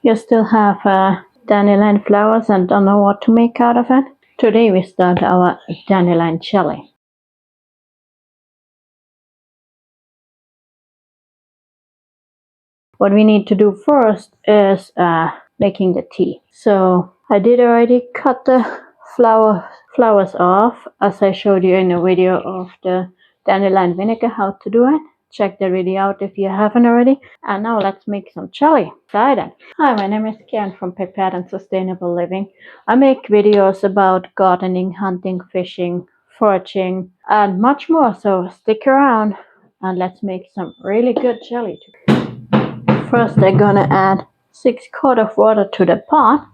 You still have dandelion flowers and don't know what to make out of it? Today we start our dandelion jelly. What we need to do first is making the tea. So I did already cut the flowers off, as I showed you in the video of the dandelion vinegar, how to do it. Check the video out if you haven't already. And now let's make some jelly. Excited. Hi, my name is Karen from Prepared and Sustainable Living. I make videos about gardening, hunting, fishing, foraging, and much more. So stick around and let's make some really good jelly. First, I'm gonna add 6 quarts of water to the pot.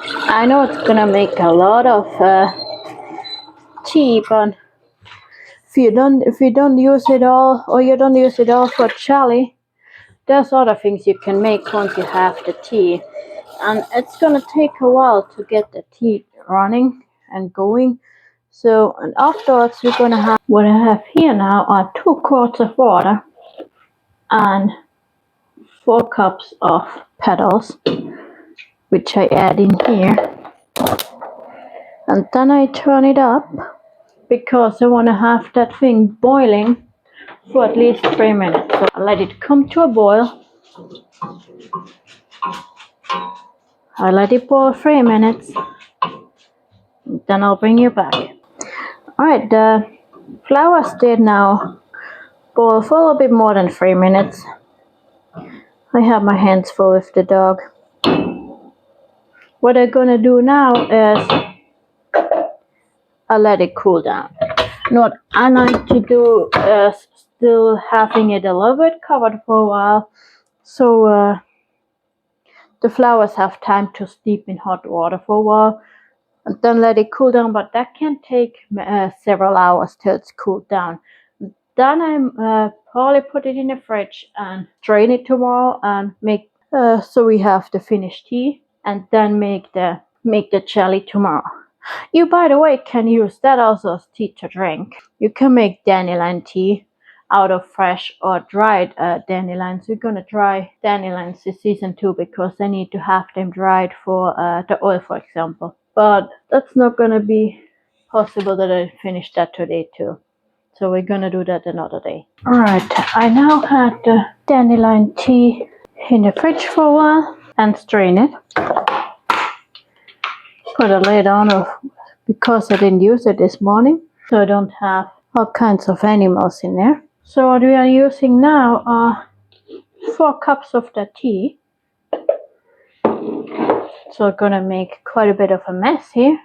I know it's gonna make a lot of tea, but if you don't use it all, or you don't use it all for jelly, there's other things you can make once you have the tea, and it's gonna take a while to get the tea running and going. So, and afterwards we're gonna have what I have here now are 2 quarts of water and 4 cups of petals, which I add in here, and then I turn it up because I want to have that thing boiling for at least 3 minutes. So I let it come to a boil. I let it boil 3 minutes, then I'll bring you back. Alright, the flowers did now boil for a little bit more than 3 minutes. I have my hands full with the dog. What I'm gonna do now is I'll let it cool down. What I like to do is still having it a little bit covered for a while, so the flowers have time to steep in hot water for a while, and then let it cool down. But that can take several hours till it's cooled down. Then I probably put it in the fridge and drain it tomorrow and make so we have the finished tea, and then make the jelly tomorrow. You, by the way, can use that also as tea to drink. You can make dandelion tea out of fresh or dried dandelions. We're gonna dry dandelions this season too, because I need to have them dried for the oil, for example. But that's not gonna be possible that I finish that today too. So we're gonna do that another day. Alright, I now had the dandelion tea in the fridge for a while and strain it. Put a lid on because I didn't use it this morning, so I don't have all kinds of animals in there. So what we are using now are 4 cups of the tea. So I'm gonna make quite a bit of a mess here.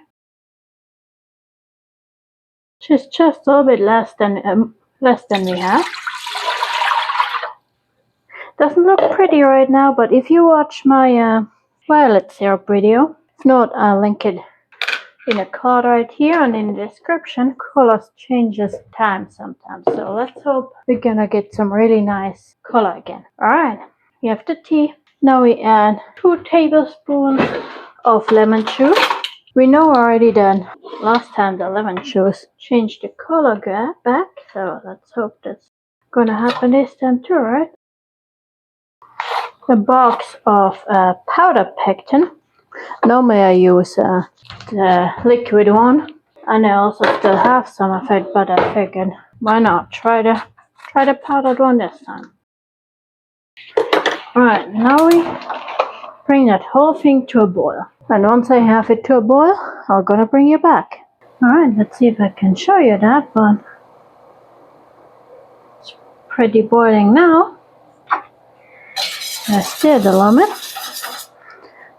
Just a little bit less than we have. Doesn't look pretty right now, but if you watch my violet syrup video, if not, I'll link it in a card right here and in the description. Colors changes time sometimes, so let's hope we're gonna get some really nice color again. Alright, we have the tea. Now we add 2 tablespoons of lemon juice. We know already that last time the lemon juice changed the color back, so let's hope that's gonna happen this time too, right? A box of powder pectin. Normally I use the liquid one, and I also still have some of it, but I figured why not try the powdered one this time. Alright, now we bring that whole thing to a boil, and once I have it to a boil, I'm gonna bring you back. Alright, let's see if I can show you that, but it's pretty boiling now. I stirred a little bit.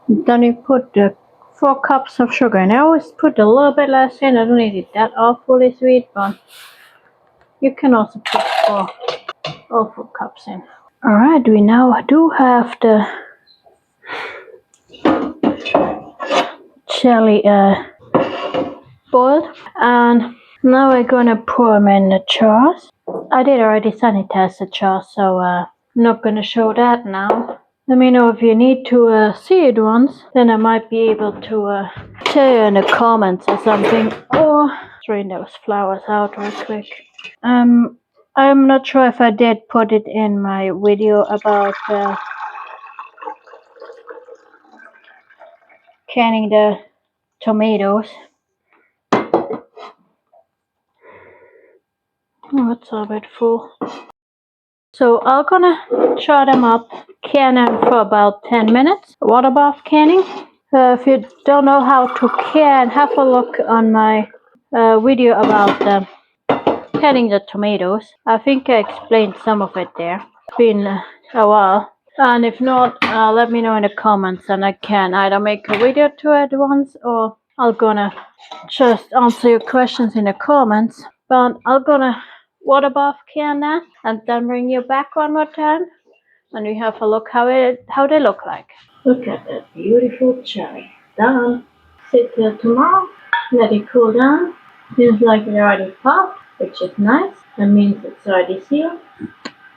Then we put the 4 cups of sugar, and I always put a little bit less in. I don't need it that awfully sweet, but you can also put all 4 cups in. Alright, we now do have the jelly boiled, and now we're gonna pour them in the jars. I did already sanitize the jar, so I'm not gonna show that now. Let me know if you need to see it once, then I might be able to tell you in the comments or something, or drain those flowers out real quick. I'm not sure if I did put it in my video about canning the tomatoes. Oh, it's a bit full. So I'm gonna chop them up, can them for about 10 minutes. Water bath canning. If you don't know how to can, have a look on my video about canning the tomatoes. I think I explained some of it there. It's been a while. And if not, let me know in the comments and I can either make a video to it once or I'm gonna just answer your questions in the comments. But I'm gonna water bath can that and then bring you back one more time and we have a look how they look like. Look at that beautiful cherry. Done. Sit till tomorrow. Let it cool down. Seems like it already popped, which is nice. That means it's already sealed.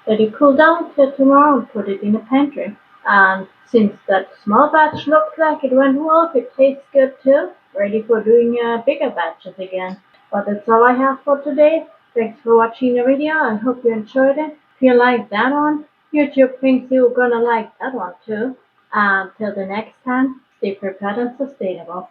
Let it cool down till tomorrow and put it in the pantry. And since that small batch looked like it went well, it tastes good too. Ready for doing bigger batches again. But that's all I have for today. Thanks for watching the video. I hope you enjoyed it. If you liked that one, YouTube thinks you're gonna like that one too. Until the next time, stay prepared and sustainable.